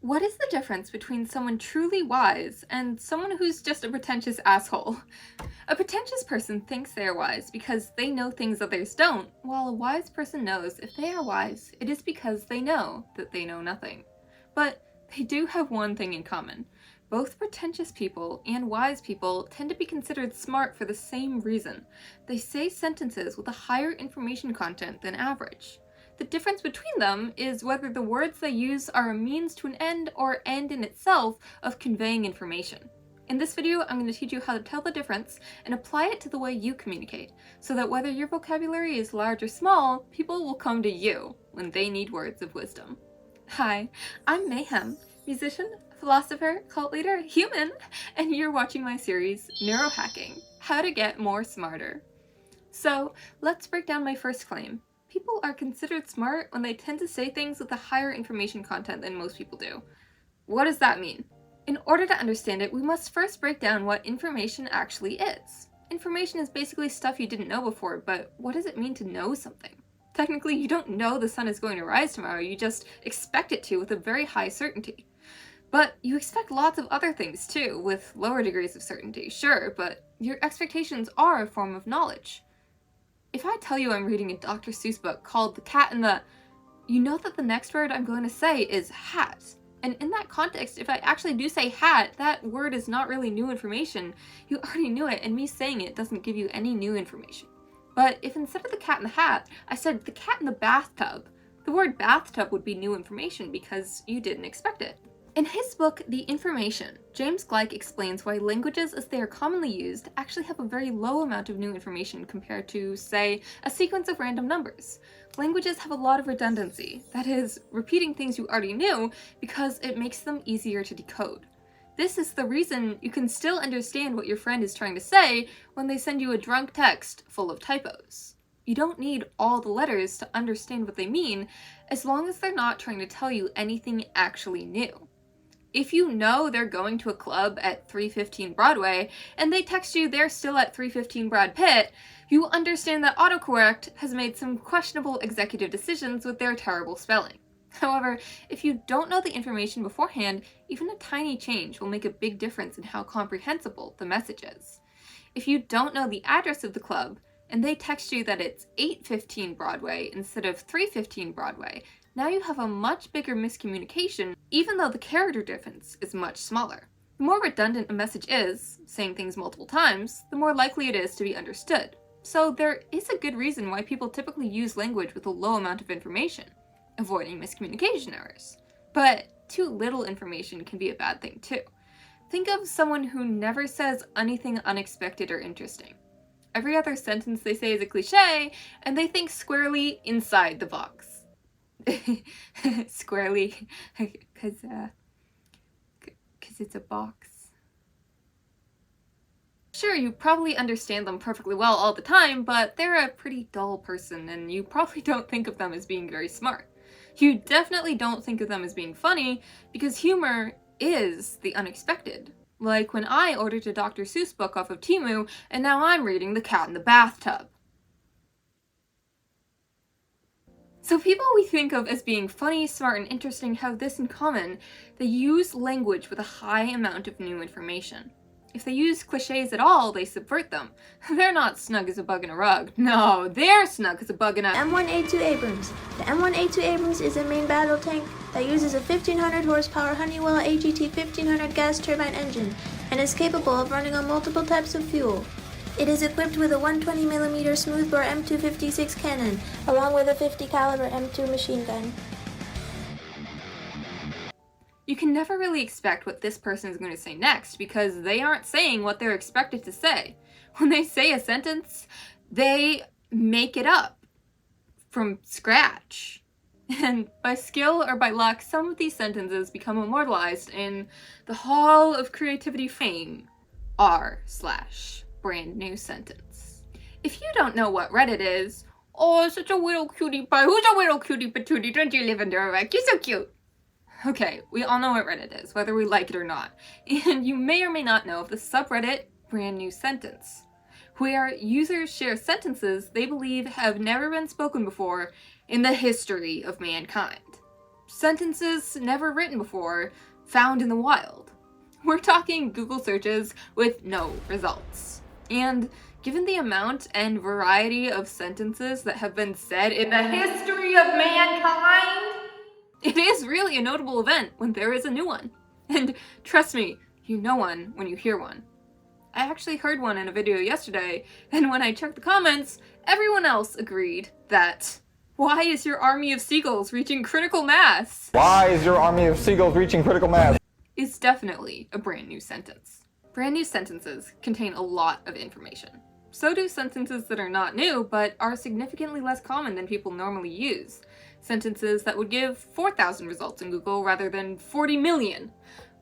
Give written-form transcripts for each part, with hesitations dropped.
What is the difference between someone truly wise and someone who's just a pretentious asshole? A pretentious person thinks they are wise because they know things others don't, while a wise person knows if they are wise, it is because they know that they know nothing. But they do have one thing in common. Both pretentious people and wise people tend to be considered smart for the same reason. They say sentences with a higher information content than average. The difference between them is whether the words they use are a means to an end or end in itself of conveying information. In this video, I'm going to teach you how to tell the difference and apply it to the way you communicate, so that whether your vocabulary is large or small, people will come to you when they need words of wisdom. Hi, I'm Mayhem, musician, philosopher, cult leader, human, and you're watching my series, Neurohacking, How to Get More Smarter. So, let's break down my first claim. People are considered smart when they tend to say things with a higher information content than most people do. What does that mean? In order to understand it, we must first break down what information actually is. Information is basically stuff you didn't know before, but what does it mean to know something? Technically, you don't know the sun is going to rise tomorrow, you just expect it to with a very high certainty. But you expect lots of other things too, with lower degrees of certainty, sure, but your expectations are a form of knowledge. If I tell you I'm reading a Dr. Seuss book called The Cat in the... you know that the next word I'm going to say is hat. And in that context, if I actually do say hat, that word is not really new information. You already knew it, and me saying it doesn't give you any new information. But if instead of the cat in the hat, I said the cat in the bathtub, the word bathtub would be new information because you didn't expect it. In his book, The Information, James Gleick explains why languages as they are commonly used actually have a very low amount of new information compared to, say, a sequence of random numbers. Languages have a lot of redundancy, that is, repeating things you already knew because it makes them easier to decode. This is the reason you can still understand what your friend is trying to say when they send you a drunk text full of typos. You don't need all the letters to understand what they mean, as long as they're not trying to tell you anything actually new. If you know they're going to a club at 315 Broadway, and they text you they're still at 315 Brad Pitt, you understand that autocorrect has made some questionable executive decisions with their terrible spelling. However, if you don't know the information beforehand, even a tiny change will make a big difference in how comprehensible the message is. If you don't know the address of the club, and they text you that it's 815 Broadway instead of 315 Broadway, now you have a much bigger miscommunication, even though the character difference is much smaller. The more redundant a message is, saying things multiple times, the more likely it is to be understood. So there is a good reason why people typically use language with a low amount of information, avoiding miscommunication errors. But too little information can be a bad thing too. Think of someone who never says anything unexpected or interesting. Every other sentence they say is a cliche, and they think squarely inside the box. Squarely, cause it's a box. Sure, you probably understand them perfectly well all the time, but they're a pretty dull person, and you probably don't think of them as being very smart. You definitely don't think of them as being funny, because humor is the unexpected. Like when I ordered a Dr. Seuss book off of Temu, and now I'm reading The Cat in the Bathtub. So people we think of as being funny, smart, and interesting have this in common: they use language with a high amount of new information. If they use cliches at all, they subvert them. They're not snug as a bug in a rug. No, they're snug as a bug in a... M1A2 Abrams. The M1A2 Abrams is a main battle tank that uses a 1500 horsepower Honeywell AGT 1500 gas turbine engine and is capable of running on multiple types of fuel. It is equipped with a 120mm smoothbore M256 cannon, along with a 50 caliber M2 machine gun. You can never really expect what this person is going to say next because they aren't saying what they're expected to say. When they say a sentence, they make it up from scratch. And by skill or by luck, some of these sentences become immortalized in the Hall of Creativity fame, r/brand new sentence. If you don't know what Reddit is, oh, such a little cutie pie, who's a little cutie patootie, don't you live in Derek, you're so cute. Okay, we all know what Reddit is, whether we like it or not. And you may or may not know of the subreddit Brand New Sentence, where users share sentences they believe have never been spoken before in the history of mankind. sentences never written before, found in the wild. We're talking Google searches with no results. And given the amount and variety of sentences that have been said in the history of mankind, it is really a notable event when there is a new one. And trust me, you know one when you hear one. I actually heard one in a video yesterday, and when I checked the comments, everyone else agreed that, why is your army of seagulls reaching critical mass? Why is your army of seagulls reaching critical mass? Is definitely a brand new sentence. Brand new sentences contain a lot of information. So do sentences that are not new, but are significantly less common than people normally use. Sentences that would give 4,000 results in Google rather than 40 million.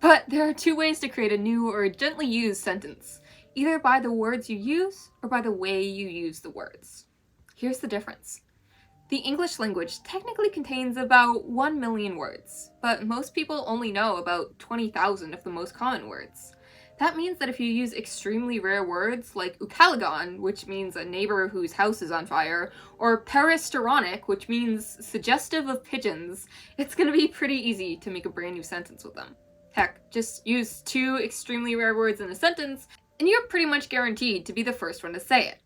But there are two ways to create a new or gently used sentence, either by the words you use or by the way you use the words. Here's the difference. The English language technically contains about 1 million words, but most people only know about 20,000 of the most common words. That means that if you use extremely rare words like ukalagon, which means a neighbor whose house is on fire, or peristironic, which means suggestive of pigeons, it's going to be pretty easy to make a brand new sentence with them. Heck, just use 2 extremely rare words in a sentence, and you're pretty much guaranteed to be the first one to say it.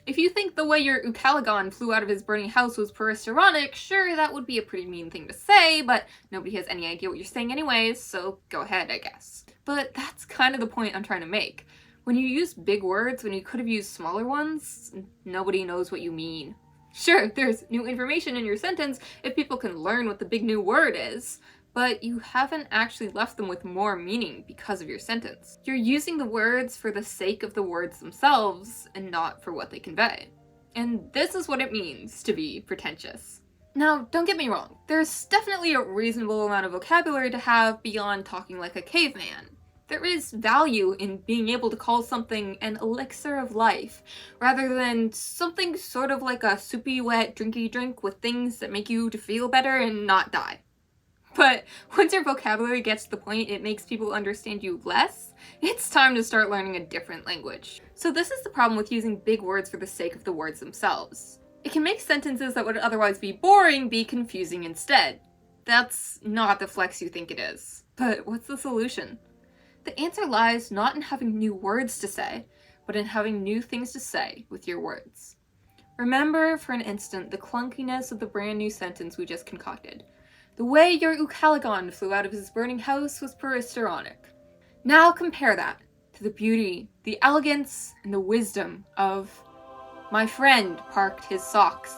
If you think the way your ukalagon flew out of his burning house was peristironic, sure, that would be a pretty mean thing to say, but nobody has any idea what you're saying anyways, so go ahead, I guess. But that's kind of the point I'm trying to make. When you use big words when you could have used smaller ones, nobody knows what you mean. Sure, there's new information in your sentence if people can learn what the big new word is, but you haven't actually left them with more meaning because of your sentence. You're using the words for the sake of the words themselves and not for what they convey. And this is what it means to be pretentious. Now, don't get me wrong, there's definitely a reasonable amount of vocabulary to have beyond talking like a caveman. There is value in being able to call something an elixir of life, rather than something sort of like a soupy wet drinky drink with things that make you to feel better and not die. But once your vocabulary gets to the point it makes people understand you less, it's time to start learning a different language. So this is the problem with using big words for the sake of the words themselves. It can make sentences that would otherwise be boring be confusing instead. That's not the flex you think it is. But what's the solution? The answer lies not in having new words to say, but in having new things to say with your words. Remember for an instant the clunkiness of the brand new sentence we just concocted. The way your ukalagon flew out of his burning house was peristironic. Now compare that to the beauty, the elegance, and the wisdom of my friend parked his socks.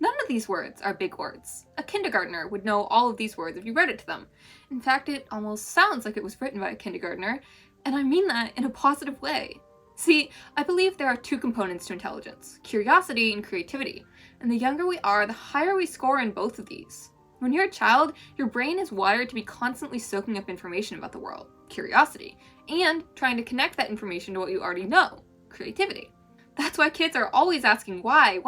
None of these words are big words. A kindergartner would know all of these words if you read it to them. In fact, it almost sounds like it was written by a kindergartner, and I mean that in a positive way. See, I believe there are 2 components to intelligence, curiosity and creativity, and the younger we are, the higher we score in both of these. When you're a child, your brain is wired to be constantly soaking up information about the world, curiosity, and trying to connect that information to what you already know, creativity. That's why kids are always asking why,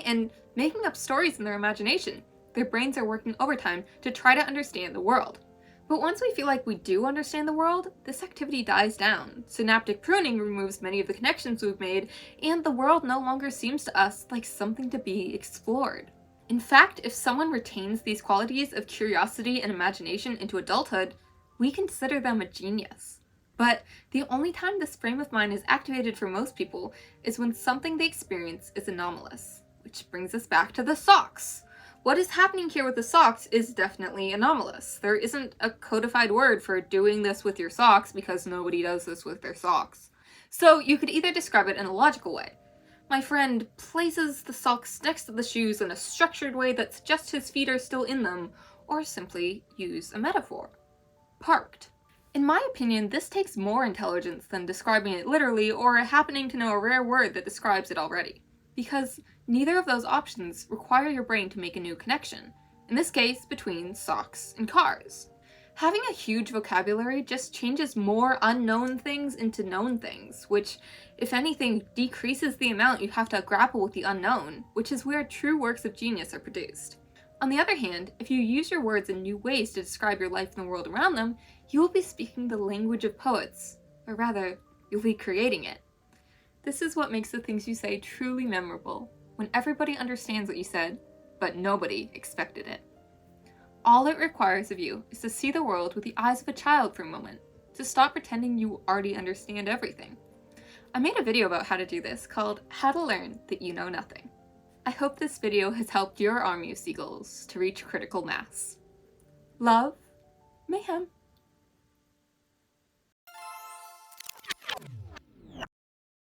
and making up stories in their imagination. Their brains are working overtime to try to understand the world. But once we feel like we do understand the world, this activity dies down. Synaptic pruning removes many of the connections we've made, and the world no longer seems to us like something to be explored. In fact, if someone retains these qualities of curiosity and imagination into adulthood, we consider them a genius. But the only time this frame of mind is activated for most people is when something they experience is anomalous. Which brings us back to the socks. What is happening here with the socks is definitely anomalous. There isn't a codified word for doing this with your socks because nobody does this with their socks. So you could either describe it in a logical way. My friend places the socks next to the shoes in a structured way that suggests his feet are still in them, or simply use a metaphor. Parked. In my opinion, this takes more intelligence than describing it literally or happening to know a rare word that describes it already. Because neither of those options require your brain to make a new connection, in this case between socks and cars. Having a huge vocabulary just changes more unknown things into known things, which, if anything, decreases the amount you have to grapple with the unknown, which is where true works of genius are produced. On the other hand, if you use your words in new ways to describe your life and the world around them, you will be speaking the language of poets, or rather, you'll be creating it. This is what makes the things you say truly memorable, when everybody understands what you said, but nobody expected it. All it requires of you is to see the world with the eyes of a child for a moment, to stop pretending you already understand everything. I made a video about how to do this called How to Learn That You Know Nothing. I hope this video has helped your army of seagulls to reach critical mass. Love, Mayhem.